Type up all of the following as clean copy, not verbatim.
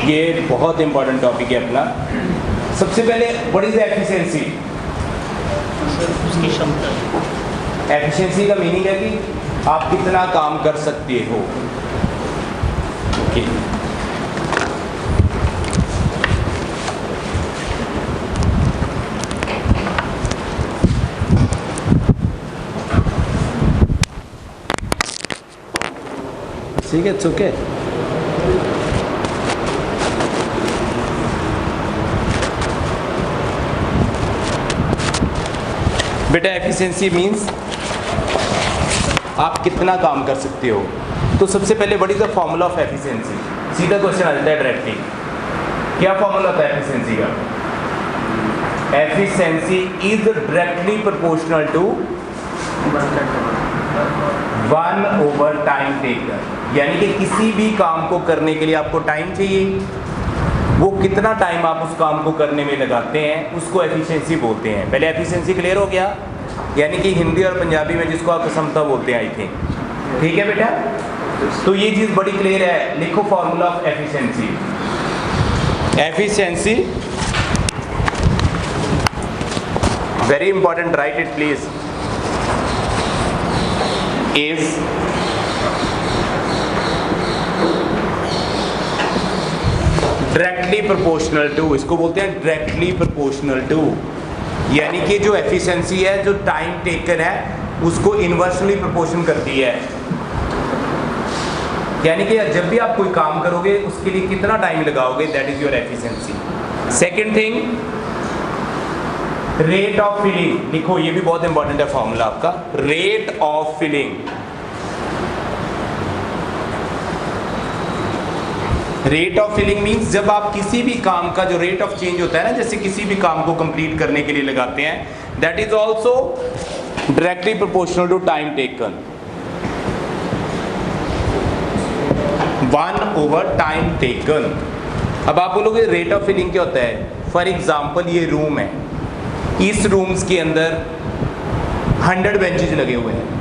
ये बहुत important topic है अपना। सबसे पहले व्हाट इज एफिशिएंसी? उसकी क्षमता। एफिशिएंसी का मीनिंग है कि आप कितना काम कर सकते हो। ओके, ठीक है, इट्स ओके। बेटा एफिशिएंसी मींस आप कितना काम कर सकते हो। तो सबसे पहले what is the formula of efficiency? सीधा क्वेश्चन आ जाता है डायरेक्टली। क्या फॉर्मूला होता है एफिशिएंसी का? Efficiency is directly proportional to 1/टाइम टेकन। यानी कि किसी भी काम को करने के लिए आपको टाइम चाहिए, वो कितना टाइम आप उस काम को करने में लगाते हैं उसको एफिशिएंसी बोलते हैं। पहले एफिशिएंसी क्लियर हो गया? यानी कि हिंदी और पंजाबी में जिसको आप क्षमता बोलते हैं, आई थिंक। ठीक है बेटा, तो ये चीज़ बड़ी क्लियर है। लिखो formula of efficiency. Efficiency, very important, write it please, is directly proportional to, इसको बोलते हैं डायरेक्टली प्रोपोर्शनल टू। यानी कि जो एफिशिएंसी है, जो टाइम टेकन है, उसको इनवर्सली प्रोपोर्शन करती है। यानी कि जब भी आप कोई काम करोगे उसके लिए कितना टाइम लगाओगे, that is your efficiency. Second thing, rate of filling. लिखो, ये भी बहुत इंपॉर्टेंट है फॉर्मूला आपका। Rate of filling, rate of filling means जब आप किसी भी काम का जो रेट ऑफ चेंज होता है ना, जैसे किसी भी काम को कंप्लीट करने के लिए लगाते हैं, that is also directly proportional to time taken. 1/टाइम टेकन। अब आप बोलोगे रेट ऑफ फिलिंग क्या होता है? फॉर एग्जाम्पल ये रूम है, इस रूम्स के अंदर 100 बेंचेज लगे हुए हैं।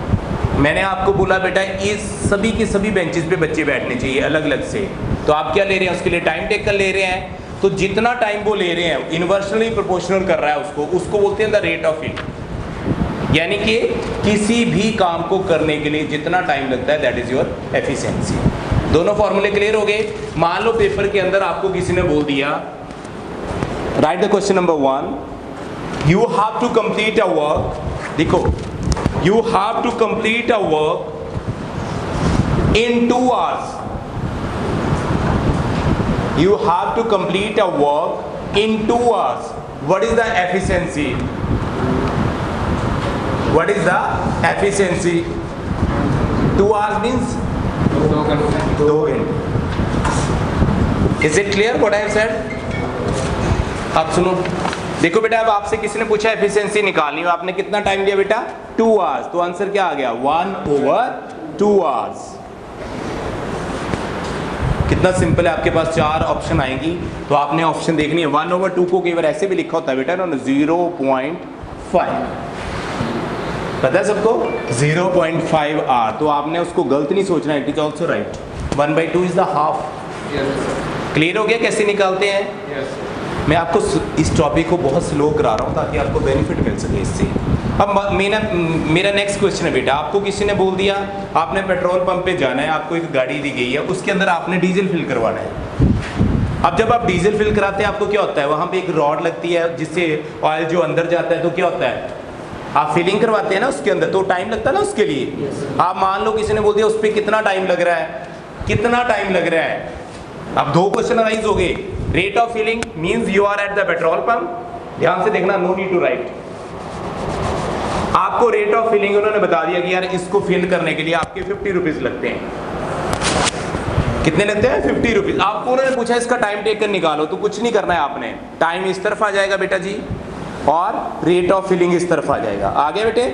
मैंने आपको बोला बेटा इस सभी के सभी बेंचेस पे बच्चे बैठने चाहिए अलग अलग से। तो आप क्या ले रहे हैं? उसके लिए टाइम टेकन ले रहे हैं। तो जितना टाइम वो ले रहे हैं इनवर्सली प्रोपोर्शनल कर रहा है उसको बोलते हैं द रेट ऑफ फिलिंग। यानी कि किसी भी काम को करने के लिए जितना टाइम लगता है, दैट इज योर एफिशिएंसी। दोनों फॉर्मूले क्लियर हो गए? मान लो पेपर के अंदर आपको किसी ने बोल दिया, write the question number 1, you have to complete a work. देखो, you have to complete a work in 2 hours. You have to complete a work in 2 hours. What is the efficiency? What is the efficiency? 2 hours means 2 घंटे। Is it clear what I have said? अब सुनो, देखो बेटा, अब आपसे किसी ने पूछा एफिशिएंसी निकालनी हो, आपने कितना टाइम दिया बेटा? 2 आवर्स। तो आंसर क्या आ गया? 1/2 आवर्स। कितना सिंपल है। आपके पास 4 ऑप्शन आएंगी, तो आपने ऑप्शन देखनी है। 1/2 को कई बार ऐसे भी लिखा होता है बेटा ना, 0.5। पता है सबको? 0.5 आवर। तो आपने उसको गलत नहीं सोचना, it is also right. 1/2 is the half. Clear हो गया कैसे निकालते हैं? मैं आपको इस टॉपिक को बहुत स्लो करा रहा हूँ ताकि आपको बेनिफिट मिल सके इससे। अब मेरा नेक्स्ट क्वेश्चन है बेटा, आपको किसी ने बोल दिया आपने पेट्रोल पंप पे जाना है, आपको एक गाड़ी दी गई है, उसके अंदर आपने डीजल फिल करवाना है। अब जब आप डीजल फिल कराते हैं आपको क्या होता है? वहाँ पे एक रॉड लगती है जिससे ऑयल जो अंदर जाता है, तो क्या होता है? आप फिलिंग करवाते हैं ना उसके अंदर, तो टाइम लगता है ना उसके लिए। आप मान लो किसी ने बोल दिया उस पर कितना टाइम लग रहा है, कितना टाइम लग रहा है। अब 2 क्वेश्चन अराइज हो गए। Rate of filling means you are at the petrol pump. ध्यान से देखना, नो नीड टू राइट। आपको रेट ऑफ फिलिंग उन्होंने बता दिया कि यार इसको फिल करने के लिए आपके 50 रुपीज लगते हैं। कितने लगते हैं? 50 रुपीज। आपको उन्होंने पूछा इसका टाइम टेकन निकालो, तो कुछ नहीं करना है आपने। टाइम इस तरफ आ जाएगा बेटा जी, और रेट ऑफ फिलिंग इस तरफ आ जाएगा। आ गया बेटे?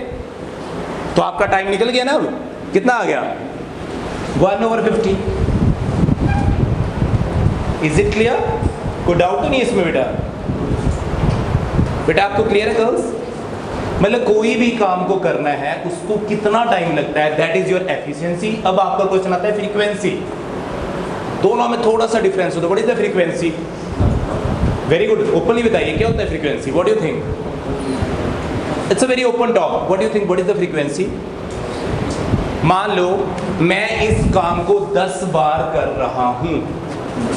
तो आपका टाइम निकल गया ना। अब कितना आ गया? 1/50। Is it clear? कोई डाउट तो नहीं इसमें बेटा? बेटा आपको क्लियर है गर्ल्स? मतलब कोई भी काम को करना है उसको कितना टाइम लगता है, दैट इज योर एफिशिएंसी। अब आपका क्वेश्चन आता है फ्रीक्वेंसी। दोनों में थोड़ा सा डिफरेंस होता है। What is the frequency? Very good, openly बताइए क्या होता है frequency? What do you think? It's a very open talk. What do you think, what is the frequency? मान लो मैं इस काम को 10 बार कर रहा हूं।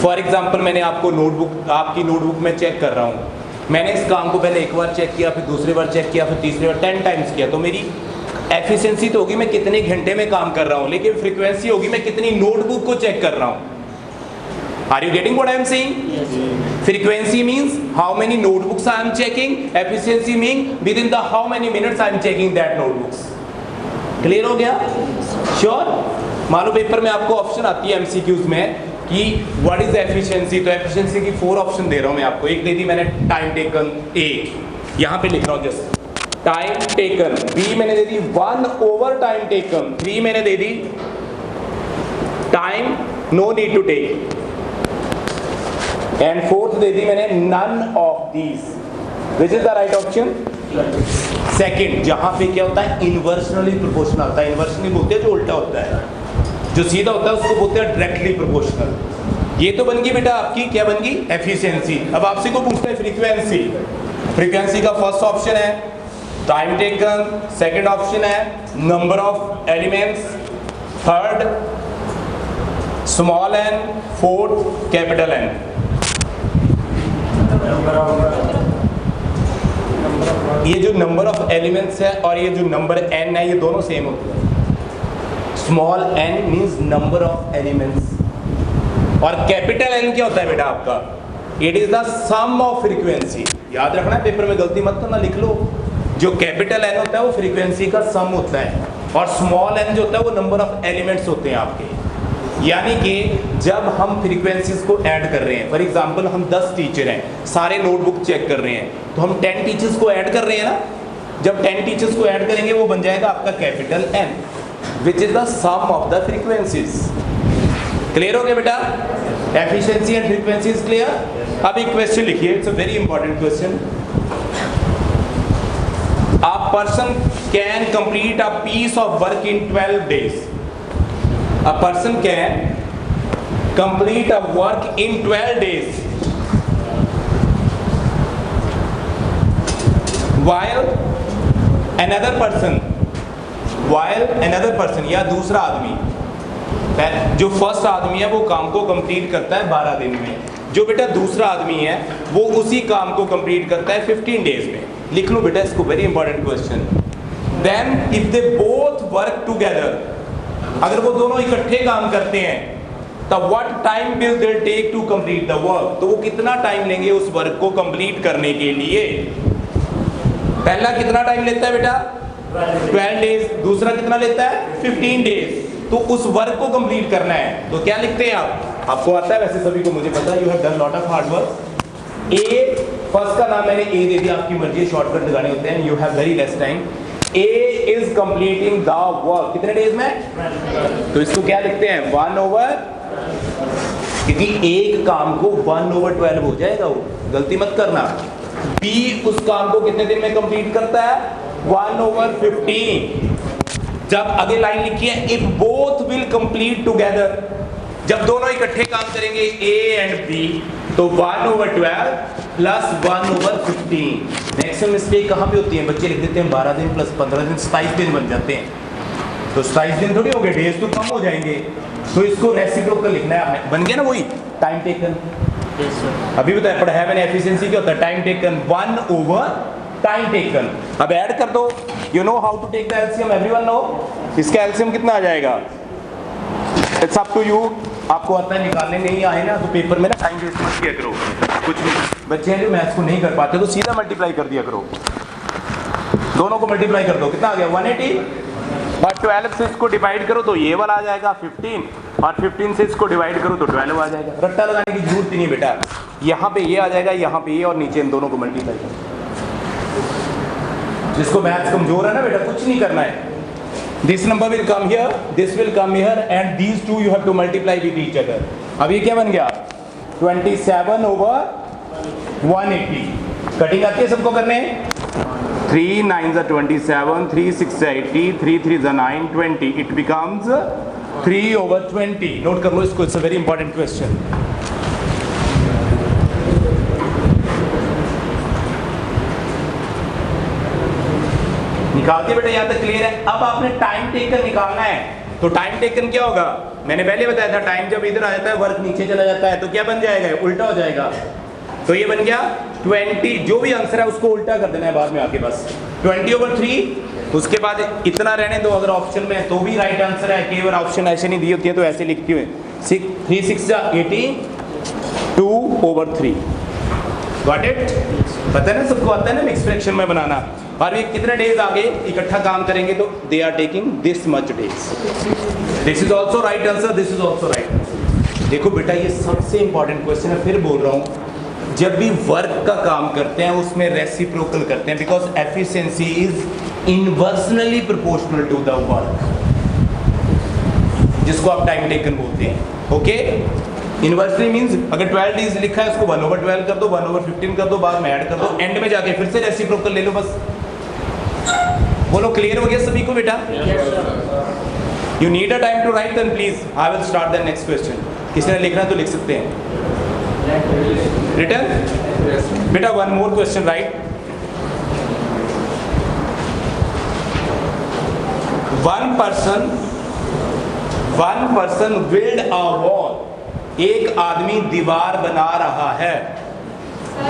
फॉर एग्जाम्पल मैंने आपकी नोटबुक में चेक कर रहा हूं, मैंने इस काम को पहले एक बार चेक किया, फिर दूसरी बार चेक किया, फिर तीसरी बार 10 टाइम्स किया, तो मेरी एफिशिएंसी तो होगी मैं कितने घंटे में काम कर रहा हूं, लेकिन फ्रीक्वेंसी होगी मैं कितनी नोटबुक को चेक कर रहा हूं। Are you getting what I am saying? Yes. Frequency means how many notebooks I am checking. Efficiency means within the how many minutes I am checking that notebooks. Clear हो गया? Sure? मान लो paper में आपको option आती है MCQs में कि what is the efficiency, तो efficiency की 4 ऑप्शन दे रहा हूँ मैं आपको। एक दे दी मैंने टाइम टेकन, A यहाँ पे लिख रहा हूँ जस्ट टाइम टेकन। B मैंने दे दी 1/टाइम टेकन। 3 मैंने दे दी time no need to take, and 4th दे दी मैंने none of these. Which is the right option? Second, जहां पे क्या होता है इनवर्सनली प्रोपोर्शनल होता है। इनवर्सनली बोलते हैं जो उल्टा होता है, जो सीधा होता है उसको बोलते हैं डायरेक्टली प्रोपोर्शनल। ये तो बन गई बेटा आपकी, क्या बन गई? एफिशिएंसी। अब आपसे को पूछते हैं फ्रीक्वेंसी। फ्रीक्वेंसी का फर्स्ट ऑप्शन है टाइम टेकन, सेकंड ऑप्शन है number of elements, third small N, fourth capital N. ये जो नंबर ऑफ एलिमेंट्स है और ये जो नंबर एन है, ये दोनों सेम होते हैं। Small N means number of elements, और कैपिटल एन क्या होता है बेटा आपका? It is the sum of frequency. याद रखना है, पेपर में गलती मत करना, लिख लो। जो कैपिटल एन होता है वो फ्रीक्वेंसी का सम होता है, और स्मॉल एन जो होता है वो नंबर ऑफ एलिमेंट्स होते हैं आपके। यानी कि जब हम फ्रीक्वेंसीज को ऐड कर रहे हैं, फॉर एग्जांपल हम 10 टीचर हैं, सारे नोटबुक चेक कर रहे हैं, तो हम 10 टीचर्स को ऐड कर रहे हैं ना। जब 10 टीचर्स को ऐड करेंगे वो बन जाएगा आपका capital N, which is the sum of the frequencies. Clear हो गया बेटा? Efficiency and frequency is clear. अब एक क्वेश्चन लिखिए, it's a very important question. A person can complete a piece of work in 12 days. A person can complete a work in 12 days while another person या दूसरा आदमी, जो first आदमी है वो काम को कंप्लीट करता है 12 दिन में, जो बेटा दूसरा आदमी है वो उसी काम को कंप्लीट करता है 15 days में। लिख लो बेटा इसको, very important question. Then if they both work together, अगर वो दोनों इकट्ठे काम करते हैं, तब what time will they take to complete the work, तो वो कितना टाइम लेंगे उस वर्क को कंप्लीट करने के लिए? पहला कितना टाइम लेता है बेटा? 12 days। दूसरा कितना लेता है? 15 days। तो उस वर्क को कंप्लीट करना है, तो क्या लिखते हैं आप? आपको आता है वैसे सभी को, मुझे पता है, you have done lot of hard work. A, first का नाम मैंने ए दे दिया, आपकी मर्जी, शॉर्टकट लगाने होते हैं, you have very less time. A is completing the work कितने डेज में? तो इसको क्या लिखते हैं? 1/, क्योंकि एक काम को 1/12 हो जाएगा, वो गलती मत करना। B उस काम को कितने दिन में कंप्लीट करता है? 1/15। जब आगे लाइन लिखी है if both will complete together, जब दोनों इकट्ठे काम करेंगे A and B, तो 1/12 प्लस 1/15। मैक्सिमम मिस्टेक कहाँ पे होती है? बच्चे लिख देते हैं 12 दिन प्लस 15 दिन, 27 दिन बन जाते हैं। तो 27 दिन थोड़ी हो गए, डेज तो कम हो जाएंगे। तो इसको रेसिप्रोकल लिखना है, बन गया ना वही टाइम टेकन। अभी बताया पढ़ा है मैंने, एफिशिएंसी क्या होता है? टाइम टेकन 1/टाइम टेकन। अब ऐड कर दो, you know how to take the LCM, everyone know. इसका एलसीएम कितना आ जाएगा? It's up to you. आपको आता है निकालने, नहीं आए ना तो पेपर में ना टाइम वेस्ट मत किया करो। कुछ नहीं, बच्चे हैं जो मैथ्स को नहीं कर पाते तो सीधा मल्टीप्लाई कर दिया करो, दोनों को मल्टीप्लाई कर दो, कितना आ गया? 180। और 12 से इसको डिवाइड करो तो ये वाला आ जाएगा 15, और 15 से इसको डिवाइड करो तो 12 आ जाएगा। रट्टा लगाने की जरूरत ही नहीं बेटा, यहाँ पे ये आ जाएगा, यहाँ पे ये, और नीचे इन दोनों को मल्टीप्लाई करो। जिसको मैथ्स कमजोर है ना बेटा, कुछ नहीं करना है। This number will come here, this will come here, and these two you have to multiply with each other. अब ये क्या बन गया? 27/180। कटिंग आती है सबको करने? 3 9s are 27, 3 6 are 80, 3 3s are 9, 20. It becomes 3/20। Note कर लो इसको, it's a very important question. निकालते बेटा, यहां तक क्लियर है। अब आपने टाइम टेकन निकालना है, तो टाइम टेकन क्या होगा, मैंने पहले बताया था, टाइम जब इधर आ जाता है वर्क नीचे चला जाता है, तो क्या बन जाएगा, उल्टा हो जाएगा। तो ये बन गया 20, जो भी आंसर है उसको उल्टा कर देना है बाद में आके, बस 20/3। उसके बाद इतना रहने दो, अगर ऑप्शन में है तो भी राइट आंसर है, कई बार ऑप्शन ऐसे नहीं दी होती है तो ऐसे लिखती हुए 3 6 80 2/3। Got it? पता है ना सबको, आता है ना मिक्स फ्रैक्शन में बनाना। और ये कितने डेज आगे इकट्ठा काम करेंगे, तो they are taking this much days. This is also right answer, this is also right answer. देखो बेटा, ये सबसे इंपॉर्टेंट क्वेश्चन है, फिर बोल रहा हूं, जब भी वर्क का काम करते हैं उसमें रेसिप्रोकल करते हैं, because efficiency is inversely proportional to the work, जिसको आप टाइम टेकन बोलते हैं। ओके, इनवर्सली मींस अगर 12 डेज लिखा है उसको 1/12 कर दो, 1/15 कर दो, बाद में ऐड कर दो, एंड में जाके फिर से रेसिप्रोकल ले लो, बस। बोलो, क्लियर हो गया सभी को बेटा? You need a time to write, then please I will start the next question. किसी ने लिखना तो लिख सकते हैं, रिटर्न बेटा। One more question, right. One person build a wall, एक आदमी दीवार बना रहा है। A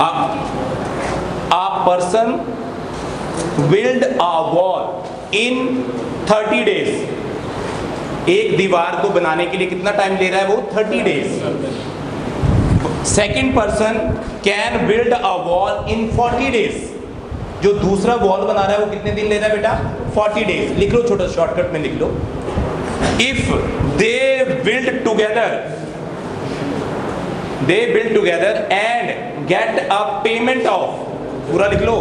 person build a wall in 30 days. एक दीवार को बनाने के लिए कितना टाइम ले रहा है वो? 30 days. Second person can build a wall in 40 days. जो दूसरा वॉल बना रहा है वो कितने दिन ले रहा है बेटा? 40 डेज। लिख लो, छोटा शॉर्टकट में लिख लो। If they build together and get a payment of, पूरा लिख लो,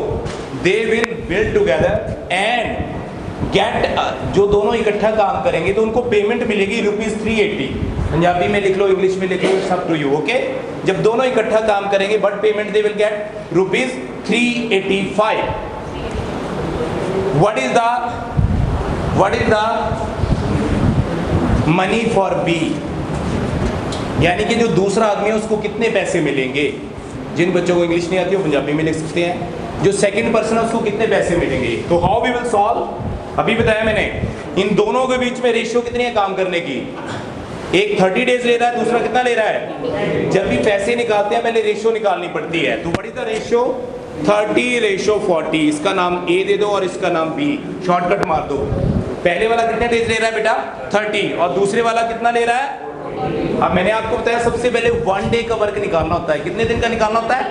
they will build together and get, जो दोनों इकट्ठा काम करेंगे तो उनको पेमेंट मिलेगी ₹380। पंजाबी में लिख लो, इंग्लिश में लिख लो, it's up to you. Okay, जब दोनों इकट्ठा काम करेंगे but payment they will get ₹385। What is the money for B, यानी कि जो दूसरा आदमी है उसको कितने पैसे मिलेंगे। जिन बच्चों को इंग्लिश नहीं आती वो पंजाबी में लिख सकते हैं। जो सेकंड पर्सन है उसको कितने पैसे मिलेंगे। तो हाउ वी विल सॉल्व, अभी बताया मैंने, इन दोनों के बीच में रेशियो कितनी है काम करने की। एक 30 डेज ले रहा है, दूसरा कितना ले रहा है। जब भी पैसे निकालते हैं पहले रेशियो निकालनी पड़ती है। तो व्हाट इज द रेशियो? 30/40। इसका नाम ए दे दो और इसका नाम बी, शॉर्टकट मार दो। पहले वाला कितने डेज ले रहा है बेटा? 30, और दूसरे वाला कितना ले रहा है? अब मैंने आपको बताया सबसे पहले 1 डे का वर्क निकालना होता है। कितने दिन का निकालना होता है?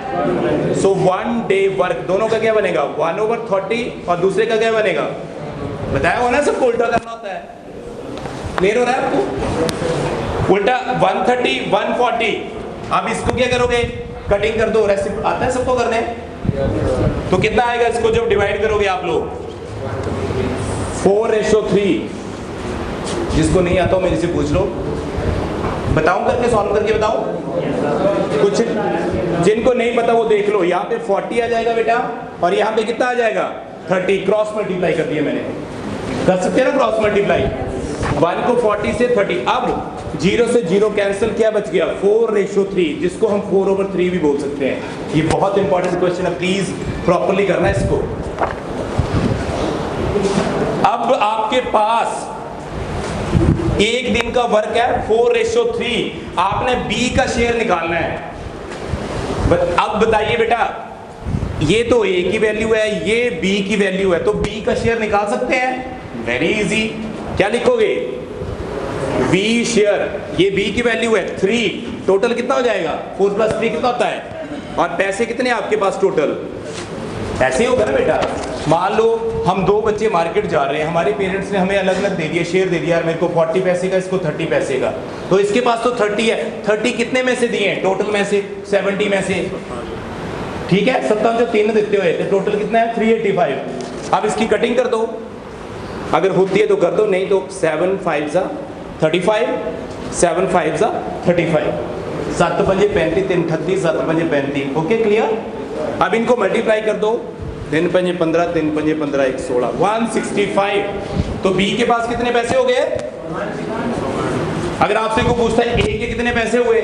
सो 1 डे वर्क, दोनों का क्या बनेगा? 1/30, और दूसरे का क्या बनेगा? बताया हो ना, सबको उल्टा करना होता है। क्लियर हो रहा है आपको? उल्टा 130 140। अब इसको क्या करोगे? कटिंग कर दो। रेसिपी आता है सबको करने? तो कितना आएगा इसको जब डिवाइड करोगे आप लोग? 4/3। जिसको नहीं आता हो मेरे से पूछ लो, बताऊं करके, सॉल्व करके बताऊं? कुछ जिनको नहीं पता वो देख लो। यहाँ पे 40 आ जाएगा बेटा, और यहाँ पे कितना आ जाएगा? 30। क्रॉस मल्टीप्लाई कर दिया मैंने, कर सकते हैं ना क्रॉस मल्टीप्लाई। 1 को 40 से 30। अब 0 से 0 कैंसिल, क्या बच गया? 4/3, जिसको हम 4/3 भी बोल सकते हैं। ये बहुत इंपॉर्टेंट क्वेश्चन है, प्लीज प्रॉपर्ली करना है इसको। अब आपके पास एक दिन का वर्क है 4/3, आपने बी का शेयर निकालना है। अब बताइए बेटा, ये तो ए की वैल्यू है, ये बी की वैल्यू है, तो बी का शेयर निकाल सकते हैं? Very easy. क्या लिखोगे? बी शेयर, ये बी की वैल्यू है 3, टोटल कितना हो जाएगा? 4 + 3 कितना होता है? और पैसे कितने आपके पास टोटल? ऐसे ही होगा ना बेटा। मान लो हम 2 बच्चे मार्केट जा रहे हैं, हमारे पेरेंट्स ने हमें अलग अलग दे दिया, शेयर दे दिया, मेरे को 40 पैसे का, इसको 30 पैसे का। तो इसके पास तो 30 है, 30 कितने में से दिए हैं? टोटल में से 70 में से, ठीक है। 70 जो 3 देते हुए, तो टोटल कितना है? 385। अब इसकी कटिंग कर दो, अगर होती है तो कर दो, नहीं तो 7 5 35, 7 5 35, 7 5 35, 3 38, 7 5 35। Okay, clear? अब इनको मल्टीप्लाई कर दो, 3 5 15, 3 5 15, 1 16, 165। तो बी के पास कितने पैसे हो गए? अगर आपसे कोई पूछता है ए के कितने पैसे हुए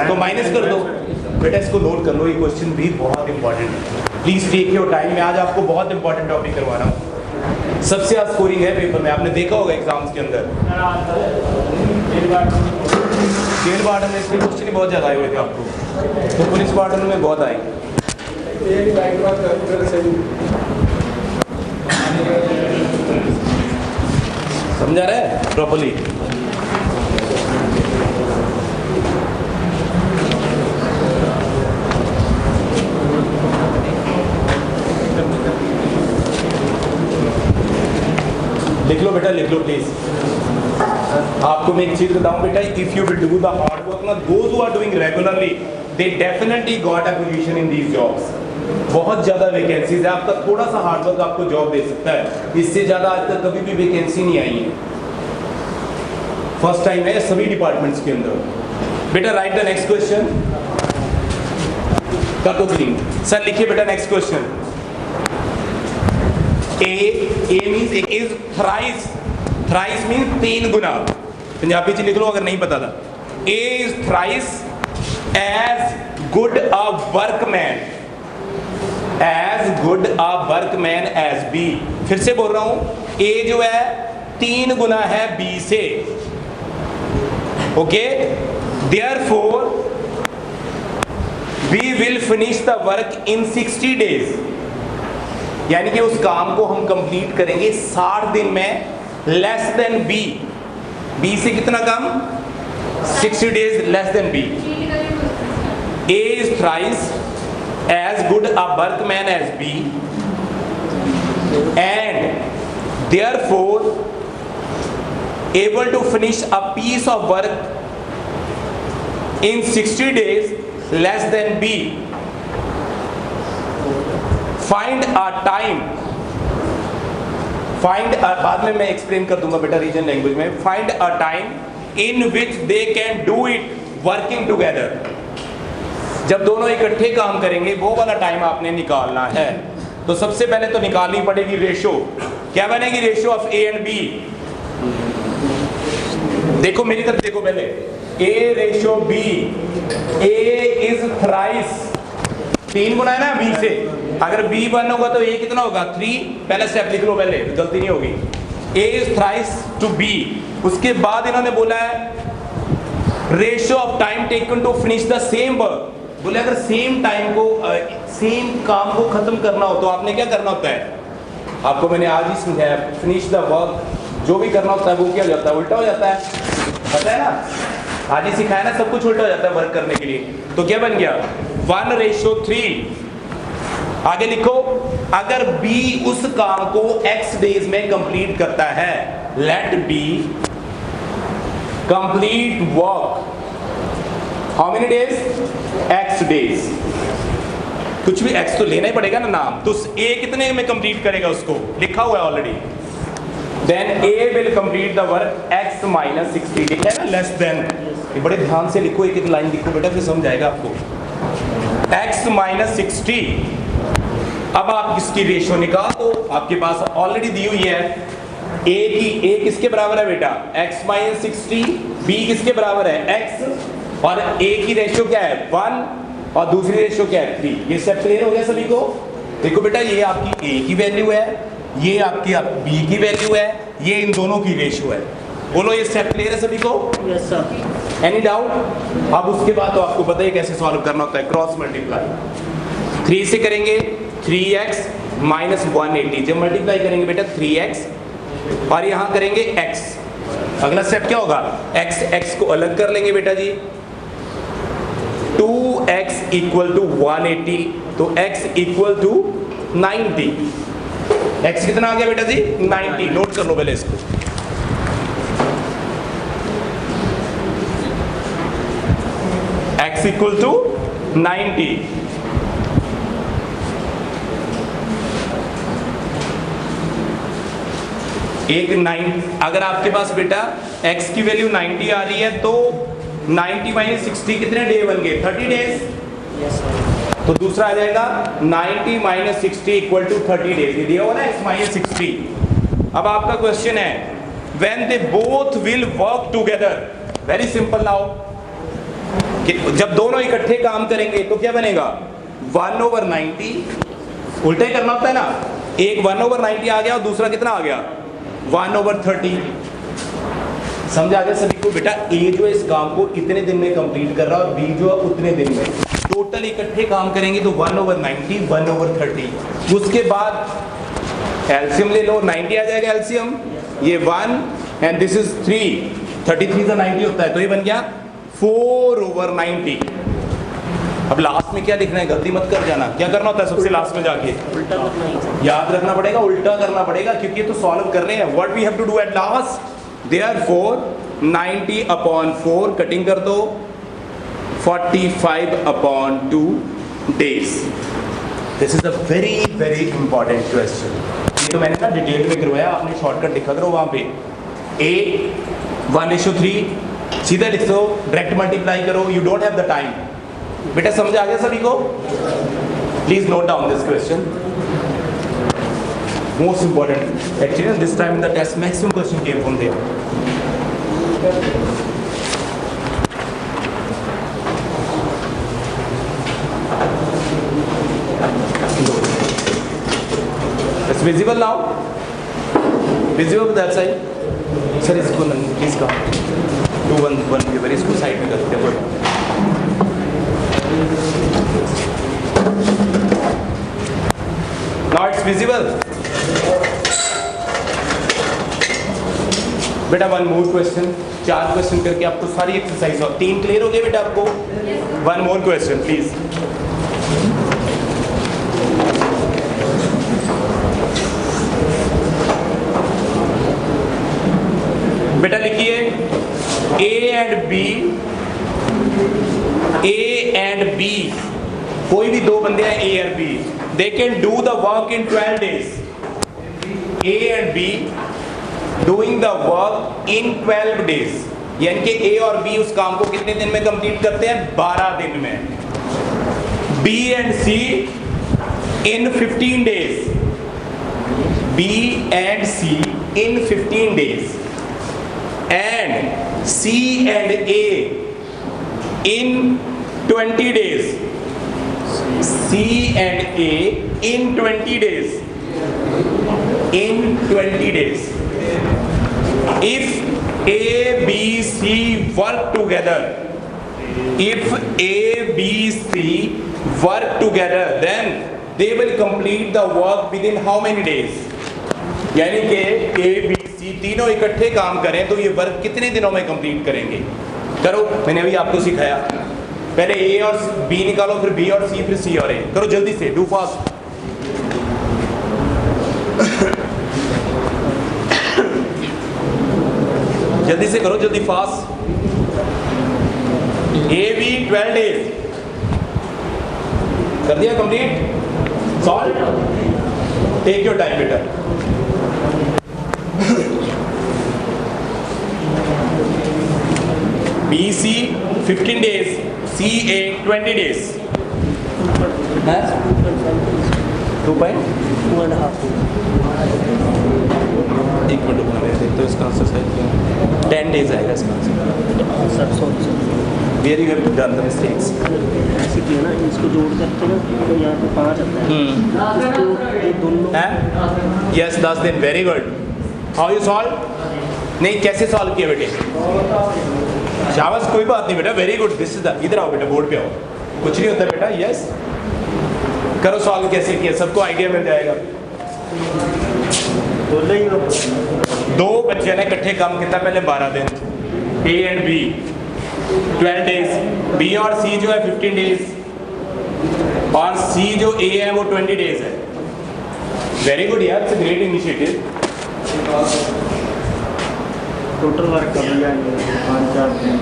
तो माइनस कर दो। बेटा इसको नोट कर लो, ये क्वेश्चन भी बहुत इंपॉर्टेंट है। Please take your time. मैं आज आपको बहुत इंपॉर्टेंट टॉपिक करवा रहा हूँ। सबसे ज्यादा स्कोरिंग है पेपर में, आपने देखा होगा एग्जाम्स के अंदर। जेल वार्डन में इसके क्वेश्चन बहुत ज्यादा आए हुए थे आपको, तो पुलिस वार्डन में बहुत आएंगे। समझा रहा है प्रॉपर्ली? लिख लो बेटा, लिख लो प्लीज। आपको मैं एक चीज बताऊं बेटा, if you will do the hard work ना, those who are doing regularly they definitely got a position in these jobs. बहुत ज्यादा वैकेंसीज है, आपका थोड़ा सा हार्ड वर्क आपको जॉब दे सकता है। इससे ज्यादा आज तक कभी भी वैकेंसी नहीं आई है, फर्स्ट टाइम है सभी डिपार्टमेंट्स के अंदर। बेटा राइट द नेक्स्ट क्वेश्चन। कर दो ग्रीन। सर लिखिए बेटा next question. A means is thrice, thrice means 3 गुना। पंजाबी च लिख लो अगर नहीं पता था। A is thrice as good a workman, as good a workman as B। फिर से बोल रहा हूं, A जो है 3 गुना है B से। Okay, therefore we will finish the work in 60 days। यानी कि उस काम को हम कंप्लीट करेंगे 60 दिन में, लेस देन बी। बी से कितना कम? 60 days less than B. A is thrice as good a workman as B and therefore able to finish a piece of work in 60 days less than B. Find a time, find बाद में मैं explain कर दूंगा बेटा region language में। Find a time in which they can do it working together. जब दोनों इकट्ठे काम करेंगे वो वाला टाइम आपने निकालना है। तो सबसे पहले तो निकालनी पड़ेगी रेशो। क्या बनेगी ratio of A and B? देखो मेरी तरफ देखो पहले, A ratio B. A is thrice, 3 गुना है ना बी से। अगर बी 1 होगा तो ए कितना होगा? 3। पहले स्टेप लिख लो, पहले गलती नहीं होगी। A is thrice to B. उसके बाद इन्होंने बोला है ratio of time taken to finish the same work. बोले अगर सेम टाइम को सेम काम को खत्म करना हो तो आपने क्या करना होता है? आपको मैंने आज ही समझाया, फिनिश द वर्क जो भी करना होता है वो क्या हो जाता है? उल्टा हो जाता है, पता है ना? आज ही सिखाया ना, सब कुछ उल्टा हो जाता है वर्क करने के लिए। तो क्या बन गया? 1:3। आगे लिखो, अगर B उस काम को X डेज में कंप्लीट करता है, let B complete work how many days? X days. कुछ भी X तो लेना ही पड़ेगा ना नाम। तो A कितने में कंप्लीट करेगा? उसको लिखा हुआ है already. Then A will complete the work X - 60। लिखा है ना लेस देन। ये बड़े ध्यान से लिखो, एक एक लाइन लिखो बेटा, फिर समझ आएगा आपको। X - 60। अब आप इसकी रेशियो निकाल दो, आपके पास ऑलरेडी दी हुई है। ए किसके बराबर है बेटा? X - 60। B किसके बराबर है? X। और A की रेशियो क्या है? 1 और दूसरी रेशियो क्या है? 3। ये सब क्लियर हो गया सभी को? देखो बेटा, ये आपकी A की वैल्यू है, ये आपकी B की वैल्यू है, ये इन दोनों की रेशियो है। बोलो ये स्टेप क्लियर है सभी को? Yes sir. Any doubt? अब उसके बाद तो आपको पता है कैसे सॉल्व करना होता है। क्रॉस मल्टीप्लाई 3 से करेंगे, 3x - 180। जब मल्टीप्लाई करेंगे बेटा 3x और यहां करेंगे x, अगला स्टेप क्या होगा? x को अलग कर लेंगे बेटा जी। 2x = 180, तो x = 90। x कितना आ गया बेटा जी? 90। नोट कर लो पहले इसको। x = 90। एक 9, अगर आपके पास बेटा x की वैल्यू 90 आ रही है तो 90 - 60 कितने डे बन गए? 30 डेज। Yes sir. तो दूसरा आ जाएगा 90 - 60 = 30 डेज। ये दिया हुआ ना x - 60। अब आपका क्वेश्चन है when they both will work together. Very simple now. जब दोनों इकट्ठे काम करेंगे तो क्या बनेगा? 1/90, उल्टा ही करना होता है ना, एक 1/90 आ गया और दूसरा कितना आ गया? 1/30। समझ आ गया सभी को? बेटा ए जो है इस काम को इतने दिन में कंप्लीट कर रहा है और बी जो है उतने दिन में, टोटल इकट्ठे काम करेंगे तो 1/90, 1/30। उसके बाद एलसीएम ले लो, 90 आ जाएगा एलसीएम, ये 1 एंड दिस इज 3, 33 से 90 होता है तो ये बन गया 4/90। अब लास्ट में क्या लिखना है, गलती मत कर जाना, क्या करना होता है सबसे लास्ट में जाके? उल्टा करना ही। याद रखना पड़ेगा, उल्टा करना पड़ेगा, क्योंकि ये तो सॉल्व कर रहे हैं। What we have to do at last, therefore 90/4 cutting कर दो, 45/2 days। This is a very very important question. ये तो मैंने ना डिटेल में करवाया, आपने शॉर्टकट लिखा करो वहां पे। ए 1:3 सीधा लिख दो, डायरेक्ट मल्टीप्लाई करो, you don't have the time. बेटा समझ आ गया सभी को? Please note down this question, most important actually this time in the test maximum question came from there. It's visible now? Visible that side? Sir, इसको please का do one paper, इसको side में करते हैं। Now it's visible. बेटा one more question, 4 question करके आपको सारी एक्सरसाइज और 3 क्लियर हो गए बेटा आपको? One more question please. बेटा लिखिए ए एंड बी, कोई भी दो बंदे हैं ए और B, they can do the work in 12 days। A and B doing the work in 12 days, यानी कि ए और बी उस काम को कितने दिन में कंप्लीट करते हैं? 12 दिन में। B and C in 15 days, B and C in 15 days, and C and A in 20 days, C and A in 20 days, in 20 days. If A, B, C work together, if A, B, C work together, then they will complete the work within how many days? यानी कि A, B, C तीनों इकट्ठे काम करें तो ये work कितने दिनों में कंप्लीट करेंगे? करो, मैंने अभी आपको सिखाया। पहले A और B निकालो, फिर B और C, फिर C और A। करो जल्दी से, डू फास्ट। जल्दी से करो, जल्दी फास्ट। A, B 12 days कर दिया complete? Solve? Take your time बेटा। BC 15 days, CA 20 days. 2.5 एक मिनट रुकना, मैं देखता हूँ इसका आंसर शायद क्या है। 10 days आएगा इसका answer. Sir sorry, where you have to done the mistakes. ऐसे किया ना, इसको जोड़ करते ना तो यहाँ पे 5 आता है। इसको ये दोनों यस 10 दिन, very good. How you solve? नहीं, कैसे सॉल्व किया बेटे? शाबाश, कोई बात नहीं बेटा, very good. This is the, इधर आओ बेटा, बोर्ड पे आओ, कुछ नहीं होता बेटा। यस करो सॉल्व, कैसे किया सबको आइडिया मिल जाएगा। दो बच्चे ने इकट्ठे काम किया पहले 12 दिन, A and B 12 days, B और सी जो है 15 days और सी जो ए है वो 20 days है। वेरी गुड यार, it's a great initiative. Total work कर लिया 5-4 दिन,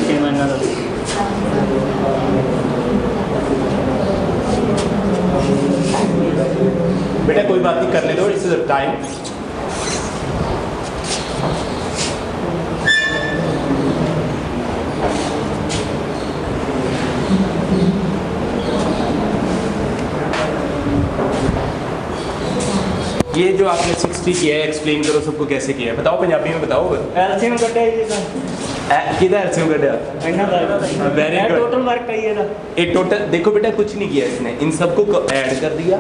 6 महीना लगा। बेटा कोई बात नहीं, करने दो, इट्स अ टाइम। ये जो आपने 60 किया है, एक्सप्लेन करो सबको कैसे किया है, बताओ पंजाबी में बताओ। एलसीएम कटे ये किधर एलसीएम कटा? Very good. टोटल वर्क है ये ना, एक टोटल देखो बेटा, कुछ नहीं किया इसने, इन सबको ऐड कर दिया,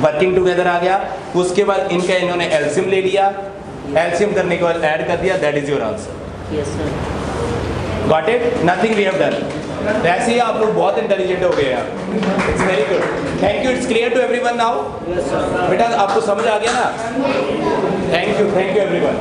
वर्किंग टुगेदर आ गया, उसके बाद इनका इन्होंने एलसीएम ले लिया, एलसीएम करने के बाद ऐड कर दिया, that is your answer. Yes sir. Got it? Nothing we have done. वैसे ही आप लोग बहुत इंटेलिजेंट हो गए यार, it's very good, thank you, it's clear to everyone now. Yes sir. बेटा आपको समझ आ गया ना? Thank you everyone.